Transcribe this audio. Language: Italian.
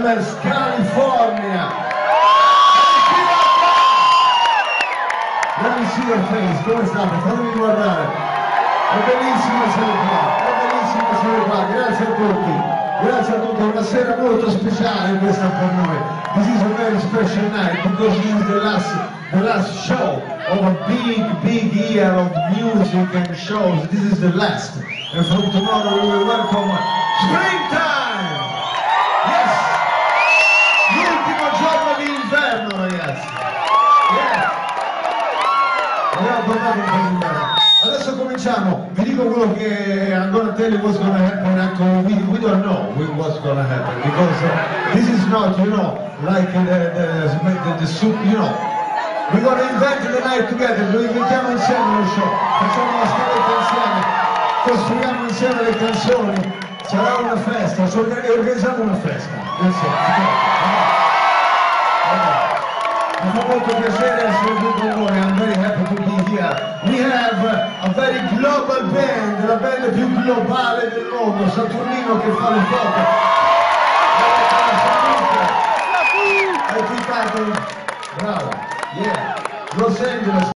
Angeles, California. Let me see your face, come state? Fatemi guardare. È bellissimo essere qua, grazie a tutti, è una sera molto speciale questa per noi. This is a very special night because this is the last show of a big year of music and shows. This is the last, and from tomorrow we will welcome Springtime! Yes! L'ultimo giorno di inverno, ragazzi! Yeah! Abbiamo portato un po' di inverno. Adesso cominciamo, vi dico quello che I'm gonna tell you what's gonna happen. Actually, we don't know what's gonna happen because this is not, you know, like the soup, you know. We're gonna invent the night together, lo inventiamo insieme lo show, facciamo una scaletta insieme, costruiamo insieme le canzoni, sarà una festa, organizziamo una festa insieme. Mi fa molto piacere essere qui con voi, I'm very happy to be here. We have a very global band, la band più globale del mondo, Saturnino che fa le foto. Hai citato? Bravo, yeah, Los Angeles.